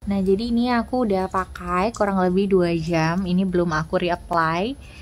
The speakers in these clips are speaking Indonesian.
Nah, jadi ini aku udah pakai kurang lebih 2 jam. Ini belum aku reapply.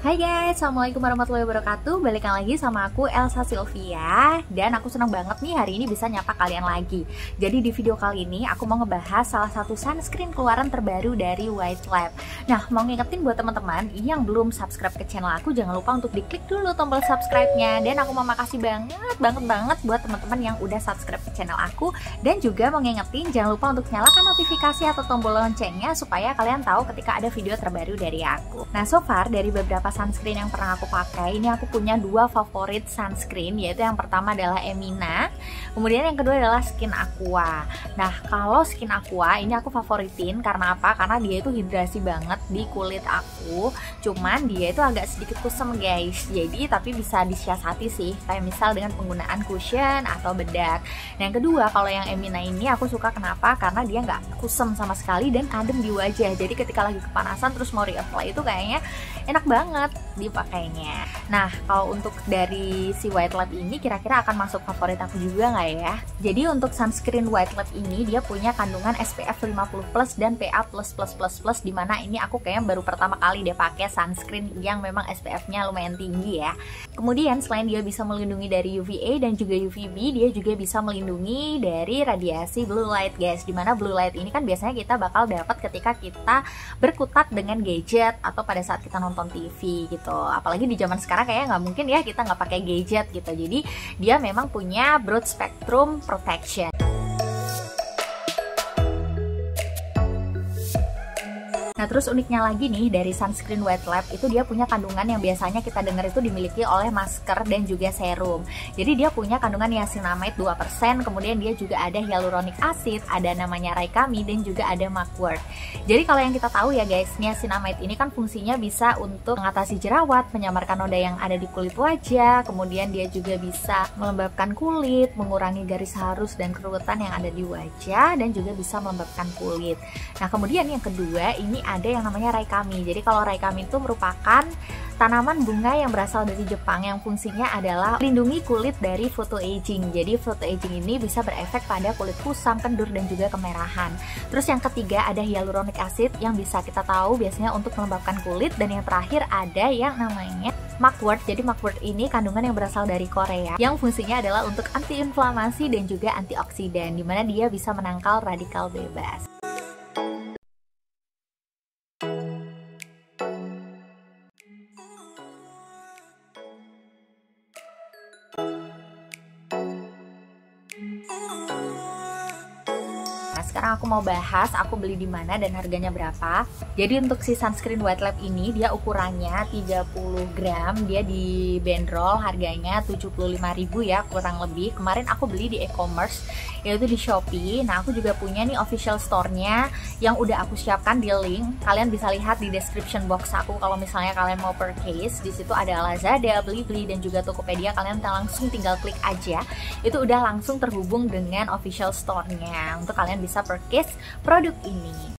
Hai guys, assalamualaikum warahmatullahi wabarakatuh. Balikan lagi sama aku Elsa Sylvia. Dan aku seneng banget nih hari ini bisa nyapa kalian lagi. Jadi di video kali ini aku mau ngebahas salah satu sunscreen keluaran terbaru dari White Lab. Nah, mau ngingetin buat teman-teman yang belum subscribe ke channel aku, jangan lupa untuk diklik dulu tombol subscribe-nya. Dan aku mau makasih banget buat teman-teman yang udah subscribe ke channel aku. Dan juga mau ngingetin jangan lupa untuk nyalakan notifikasi atau tombol loncengnya supaya kalian tahu ketika ada video terbaru dari aku. Nah, so far dari beberapa sunscreen yang pernah aku pakai, ini aku punya 2 favorit sunscreen, yaitu yang pertama adalah Emina, kemudian yang kedua adalah Skin Aqua. Nah, kalau Skin Aqua ini aku favoritin karena apa? Karena dia itu hidrasi banget di kulit aku, cuman dia itu agak sedikit kusam guys, jadi tapi bisa disiasati sih, kayak misal dengan penggunaan cushion atau bedak. Nah, yang kedua, kalau yang Emina ini aku suka kenapa? Karena dia nggak kusam sama sekali dan adem di wajah, jadi ketika lagi kepanasan terus mau reapply itu kayaknya enak banget dipakainya. Nah, kalau untuk dari si White Lab ini kira-kira akan masuk favorit aku juga nggak ya? Jadi untuk sunscreen White Lab ini dia punya kandungan SPF 50+ dan PA++++, dimana ini aku kayaknya baru pertama kali deh pakai sunscreen yang memang SPF-nya lumayan tinggi ya. Kemudian selain dia bisa melindungi dari UVA dan juga UVB, dia juga bisa melindungi dari radiasi blue light guys. Dimana blue light ini kan biasanya kita bakal dapat ketika kita berkutat dengan gadget atau pada saat kita nonton TV gitu. Apalagi di zaman sekarang kayaknya nggak mungkin ya kita nggak pakai gadget gitu. Jadi dia memang punya broad spectrum protection. Nah, terus uniknya lagi nih dari sunscreen White Lab itu dia punya kandungan yang biasanya kita dengar itu dimiliki oleh masker dan juga serum. Jadi dia punya kandungan niacinamide 2%, kemudian dia juga ada hyaluronic acid, ada namanya Raikami dan juga ada mugwort. Jadi kalau yang kita tahu ya guys, niacinamide ini kan fungsinya bisa untuk mengatasi jerawat, menyamarkan noda yang ada di kulit wajah, kemudian dia juga bisa melembabkan kulit, mengurangi garis halus dan kerutan yang ada di wajah dan juga bisa melembabkan kulit. Nah, kemudian yang kedua ini ada yang namanya Raikami. Jadi kalau Raikami itu merupakan tanaman bunga yang berasal dari Jepang yang fungsinya adalah melindungi kulit dari photoaging. Jadi photoaging ini bisa berefek pada kulit kusam, kendur dan juga kemerahan. Terus yang ketiga ada hyaluronic acid yang bisa kita tahu biasanya untuk melembabkan kulit, dan yang terakhir ada yang namanya mugwort. Jadi mugwort ini kandungan yang berasal dari Korea yang fungsinya adalah untuk antiinflamasi dan juga antioksidan, dimana dia bisa menangkal radikal bebas. Sekarang aku mau bahas aku beli di mana dan harganya berapa. Jadi untuk si sunscreen White Lab ini dia ukurannya 30 gram, dia dibanderol harganya 75.000 ya kurang lebih. Kemarin aku beli di e-commerce yaitu di Shopee. Nah, aku juga punya nih official store-nya yang udah aku siapkan di link. Kalian bisa lihat di description box aku kalau misalnya kalian mau purchase. Di situ ada Lazada, Blibli dan juga Tokopedia. Kalian langsung tinggal klik aja. Itu udah langsung terhubung dengan official store-nya untuk kalian bisa purchase produk ini.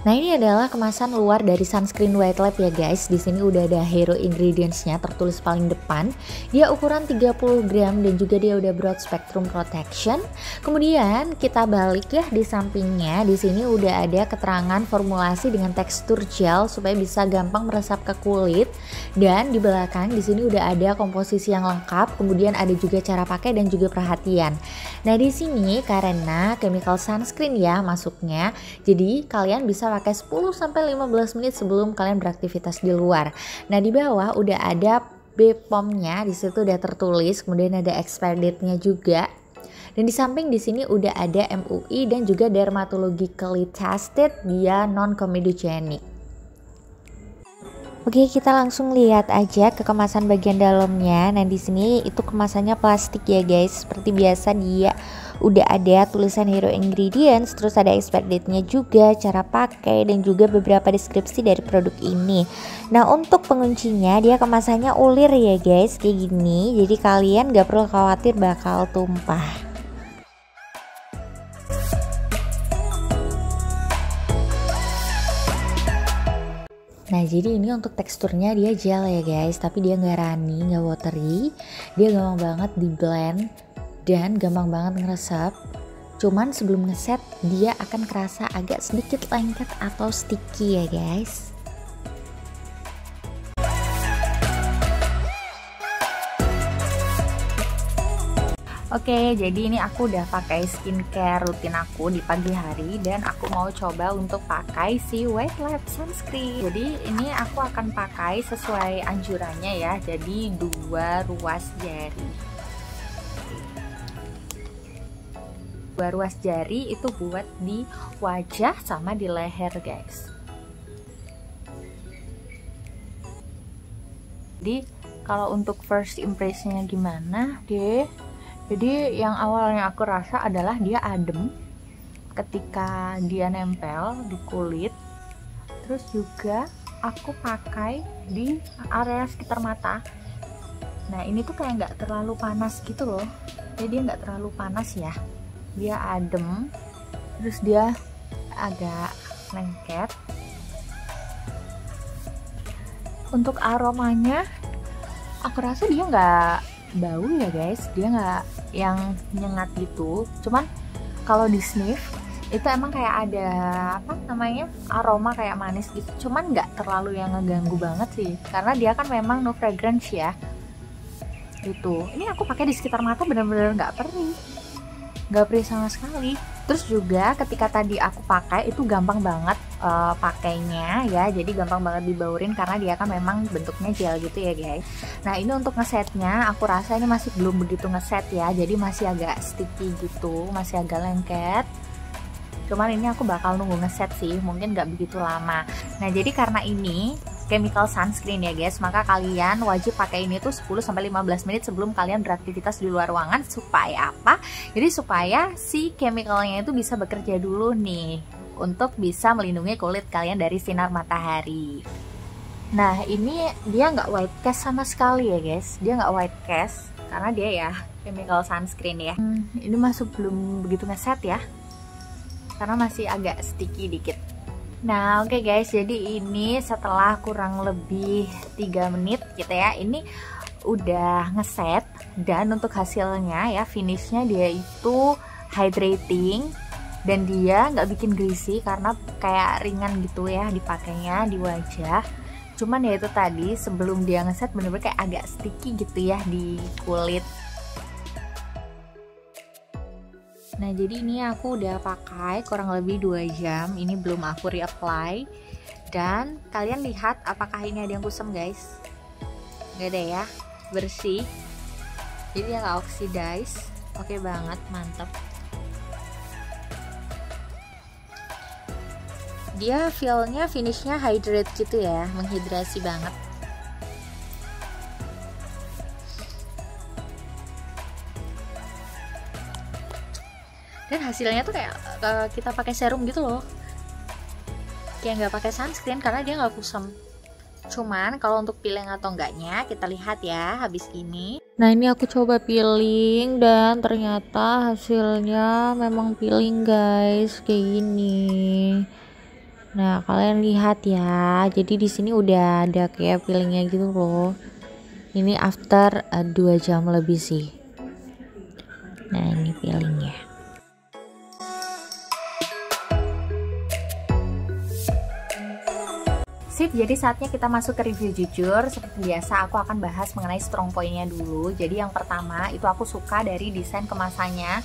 Nah, ini adalah kemasan luar dari sunscreen White Lab ya guys. Di sini udah ada hero ingredients-nya tertulis paling depan. Dia ukuran 30 gram dan juga dia udah broad spectrum protection. Kemudian kita balik ya di sampingnya. Di sini udah ada keterangan formulasi dengan tekstur gel supaya bisa gampang meresap ke kulit. Dan di belakang di sini udah ada komposisi yang lengkap. Kemudian ada juga cara pakai dan juga perhatian. Nah, di sini karena chemical sunscreen ya masuknya. Jadi kalian bisa pakai 10-15 menit sebelum kalian beraktivitas di luar. Nah, di bawah udah ada BPOM-nya, di situ udah tertulis, kemudian ada expired date-nya juga. Dan di samping di sini udah ada MUI dan juga dermatologically tested, dia non comedogenic. Oke, kita langsung lihat aja ke kemasan bagian dalamnya. Nah, di sini itu kemasannya plastik ya guys. Seperti biasa dia udah ada tulisan hero ingredients, terus ada expired date-nya juga, cara pakai, dan juga beberapa deskripsi dari produk ini. Nah, untuk penguncinya dia kemasannya ulir ya guys, kayak gini. Jadi kalian gak perlu khawatir bakal tumpah. Nah, jadi ini untuk teksturnya dia gel ya guys, tapi dia nggak runny, nggak watery, dia gampang banget di blend dan gampang banget ngeresap. Cuman sebelum ngeset dia akan kerasa agak sedikit lengket atau sticky ya guys. Oke, jadi ini aku udah pakai skincare rutin aku di pagi hari dan aku mau coba untuk pakai si White Lab Sunscreen. Jadi ini aku akan pakai sesuai anjurannya ya, jadi 2 ruas jari. 2 ruas jari itu buat di wajah sama di leher guys. Jadi kalau untuk first impressionnya gimana deh? Jadi yang awalnya aku rasa adalah dia adem ketika dia nempel di kulit. Terus juga aku pakai di area sekitar mata. Nah ini tuh kayak nggak terlalu panas gitu loh. Jadi dia nggak terlalu panas ya. Dia adem. Terus dia agak lengket. Untuk aromanya aku rasa dia nggak bau ya guys, dia nggak yang nyengat gitu. Cuman kalau di sniff itu emang kayak ada apa namanya aroma kayak manis gitu, cuman nggak terlalu yang ngeganggu banget sih, karena dia kan memang no fragrance ya. Itu ini aku pakai di sekitar mata bener-bener nggak perih sama sekali. Terus juga ketika tadi aku pakai itu gampang banget pakainya ya, jadi gampang banget dibaurin karena dia kan memang bentuknya gel gitu ya guys. Nah ini untuk ngesetnya aku rasa ini masih belum begitu ngeset ya, jadi masih agak sticky gitu, masih agak lengket. Cuman ini aku bakal nunggu ngeset sih, mungkin nggak begitu lama. Nah jadi karena ini chemical sunscreen ya guys, maka kalian wajib pakai ini tuh 10-15 menit sebelum kalian beraktivitas di luar ruangan. Supaya apa? Jadi supaya si chemicalnya itu bisa bekerja dulu nih untuk bisa melindungi kulit kalian dari sinar matahari. Nah ini dia nggak white cast sama sekali ya guys, dia nggak white cast karena dia ya chemical sunscreen ya. Ini masuk belum begitu ngeset ya, karena masih agak sticky dikit. Nah oke guys, jadi ini setelah kurang lebih 3 menit gitu ya, ini udah ngeset. Dan untuk hasilnya ya, finishnya dia itu hydrating dan dia nggak bikin greasy karena kayak ringan gitu ya dipakainya di wajah. Cuman ya itu tadi sebelum dia ngeset bener-bener kayak agak sticky gitu ya di kulit. Nah jadi ini aku udah pakai kurang lebih 2 jam, ini belum aku reapply. Dan kalian lihat apakah ini ada yang kusam guys? Gak ada ya, bersih. Jadi dia gak oxidize, oke banget, mantep. Dia feelnya, finishnya hydrate gitu ya, menghidrasi banget. Dan hasilnya tuh kayak kita pakai serum gitu loh, kayak nggak pakai sunscreen karena dia nggak kusam. Cuman kalau untuk peeling atau enggaknya kita lihat ya habis ini. Nah ini aku coba peeling dan ternyata hasilnya memang peeling guys, kayak gini. Nah kalian lihat ya, jadi di sini udah ada kayak peelingnya gitu loh. Ini after 2 jam lebih sih. Nah ini peelingnya. Sip, jadi saatnya kita masuk ke review jujur. Seperti biasa aku akan bahas mengenai strong point-nya dulu. Jadi yang pertama itu aku suka dari desain kemasannya.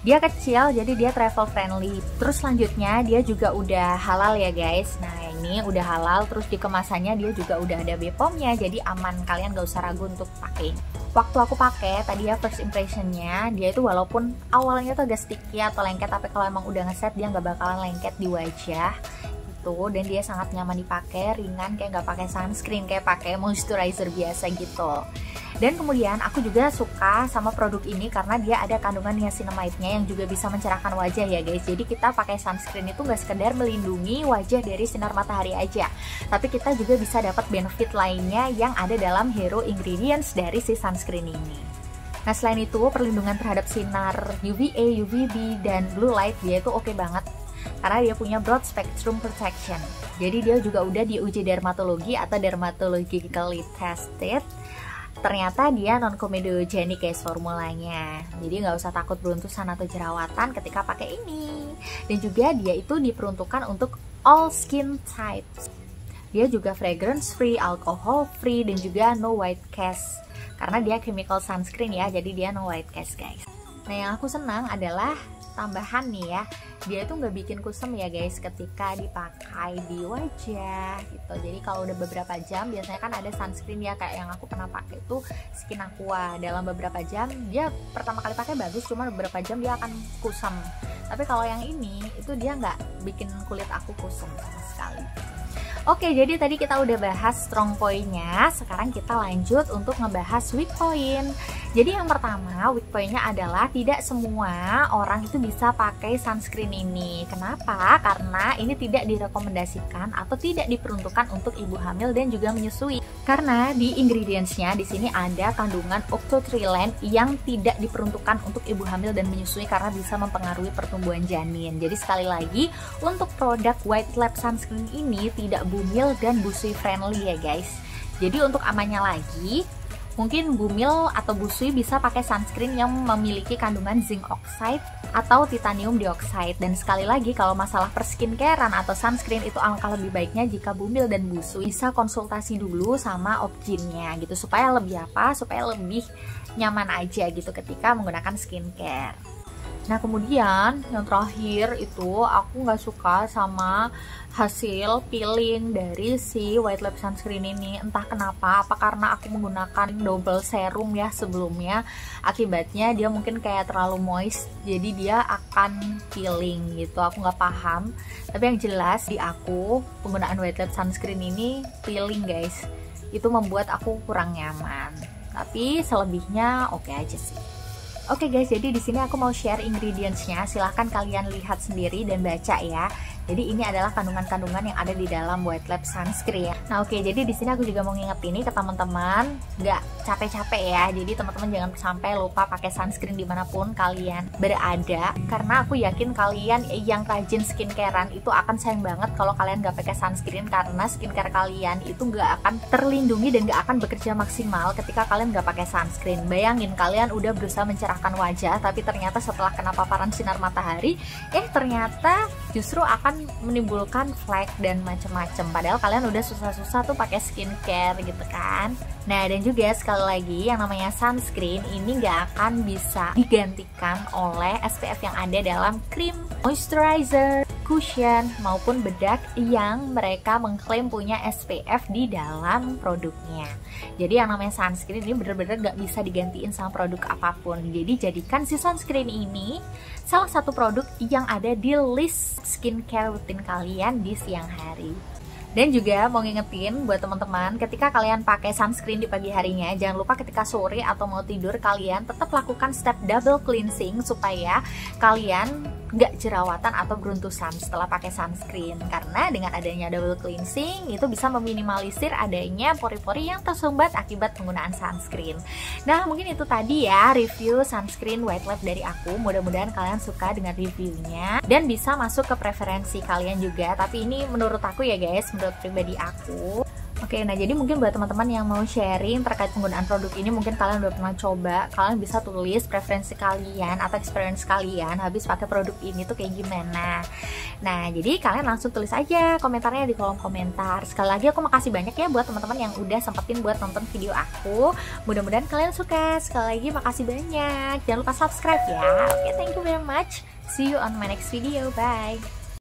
Dia kecil jadi dia travel friendly. Terus selanjutnya dia juga udah halal ya guys. Nah ini udah halal, terus di kemasannya dia juga udah ada BPOM-nya, jadi aman, kalian gak usah ragu untuk pakai. Waktu aku pakai tadi ya first impressionnya, dia itu walaupun awalnya tuh agak sticky atau lengket, tapi kalau emang udah ngeset dia nggak bakalan lengket di wajah. gitu, dan dia sangat nyaman dipakai, ringan, kayak nggak pakai sunscreen, kayak pakai moisturizer biasa gitu. Dan kemudian aku juga suka sama produk ini karena dia ada kandungan niacinamide-nya yang juga bisa mencerahkan wajah ya guys. Jadi kita pakai sunscreen itu nggak sekedar melindungi wajah dari sinar matahari aja, tapi kita juga bisa dapat benefit lainnya yang ada dalam hero ingredients dari si sunscreen ini. Nah selain itu perlindungan terhadap sinar UVA, UVB, dan blue light dia itu oke banget karena dia punya broad spectrum protection. Jadi dia juga udah diuji dermatologi atau dermatologically tested. Ternyata dia non comedogenic guys formulanya, jadi nggak usah takut beruntusan atau jerawatan ketika pakai ini. Dan juga dia itu diperuntukkan untuk all skin types. Dia juga fragrance free, alcohol free, dan juga no white cast karena dia chemical sunscreen ya, jadi dia no white cast guys. Nah yang aku senang adalah tambahan nih ya, dia itu nggak bikin kusam ya guys ketika dipakai di wajah gitu. Jadi kalau udah beberapa jam, biasanya kan ada sunscreen ya kayak yang aku pernah pakai itu Skin Aqua, dalam beberapa jam dia pertama kali pakai bagus, cuma beberapa jam dia akan kusam. Tapi kalau yang ini itu dia nggak bikin kulit aku kusam sama sekali. Oke, jadi tadi kita udah bahas strong point-nya, sekarang kita lanjut untuk ngebahas weak point. Jadi yang pertama, weak point-nya adalah tidak semua orang itu bisa pakai sunscreen ini. Kenapa? Karena ini tidak direkomendasikan atau tidak diperuntukkan untuk ibu hamil dan juga menyusui. Karena di ingredients-nya di sini ada kandungan octotrilene yang tidak diperuntukkan untuk ibu hamil dan menyusui karena bisa mempengaruhi pertumbuhan janin. Jadi sekali lagi, untuk produk White Lab Sunscreen ini tidak bumil dan busui friendly ya guys. Jadi untuk amannya lagi, mungkin bumil atau busui bisa pakai sunscreen yang memiliki kandungan zinc oxide atau titanium dioxide. Dan sekali lagi, kalau masalah perskincarean atau sunscreen itu alangkah lebih baiknya jika bumil dan busui bisa konsultasi dulu sama opjinnya gitu, supaya lebih supaya lebih nyaman aja gitu ketika menggunakan skincare. Nah kemudian yang terakhir itu aku nggak suka sama hasil peeling dari si White Lab Sunscreen ini. Entah kenapa, apa karena aku menggunakan double serum ya sebelumnya, akibatnya dia mungkin kayak terlalu moist, jadi dia akan peeling gitu. Aku nggak paham, tapi yang jelas di aku penggunaan White Lab Sunscreen ini peeling guys, itu membuat aku kurang nyaman. Tapi selebihnya oke aja sih. Oke guys, jadi di sini aku mau share ingredients-nya. Silahkan kalian lihat sendiri dan baca ya. Jadi ini adalah kandungan-kandungan yang ada di dalam White Lab Sunscreen. Nah oke, jadi di sini aku juga mau ngingetin nih ke teman-teman, nggak capek-capek ya. Jadi teman-teman jangan sampai lupa pakai sunscreen dimanapun kalian berada. Karena aku yakin kalian yang rajin skincarean itu akan sayang banget kalau kalian nggak pakai sunscreen, karena skincare kalian itu nggak akan terlindungi dan nggak akan bekerja maksimal ketika kalian nggak pakai sunscreen. Bayangin kalian udah berusaha mencerahkan wajah, tapi ternyata setelah kena paparan sinar matahari, ternyata justru akan menimbulkan flek dan macem-macem. Padahal kalian udah susah-susah tuh pakai skincare gitu kan. Nah dan juga sekali lagi, yang namanya sunscreen ini nggak akan bisa digantikan oleh SPF yang ada dalam krim, moisturizer, cushion maupun bedak yang mereka mengklaim punya SPF di dalam produknya. Jadi yang namanya sunscreen ini bener-bener nggak bisa digantiin sama produk apapun. Jadi jadikan si sunscreen ini salah satu produk yang ada di list skincare rutin kalian di siang hari. Dan juga mau ngingetin buat teman-teman, ketika kalian pakai sunscreen di pagi harinya, jangan lupa ketika sore atau mau tidur kalian tetap lakukan step double cleansing supaya kalian nggak jerawatan atau beruntusan setelah pakai sunscreen. Karena dengan adanya double cleansing itu bisa meminimalisir adanya pori-pori yang tersumbat akibat penggunaan sunscreen. Nah mungkin itu tadi ya review sunscreen White Lab dari aku. Mudah-mudahan kalian suka dengan reviewnya dan bisa masuk ke preferensi kalian juga. Tapi ini menurut aku ya guys, menurut pribadi aku. Oke, nah jadi mungkin buat teman-teman yang mau sharing terkait penggunaan produk ini, mungkin kalian udah pernah coba, kalian bisa tulis preferensi kalian atau experience kalian habis pakai produk ini tuh kayak gimana. Nah, jadi kalian langsung tulis aja komentarnya di kolom komentar. Sekali lagi aku makasih banyak ya buat teman-teman yang udah sempetin buat nonton video aku. Mudah-mudahan kalian suka. Sekali lagi makasih banyak. Jangan lupa subscribe ya. Oke, thank you very much. See you on my next video. Bye.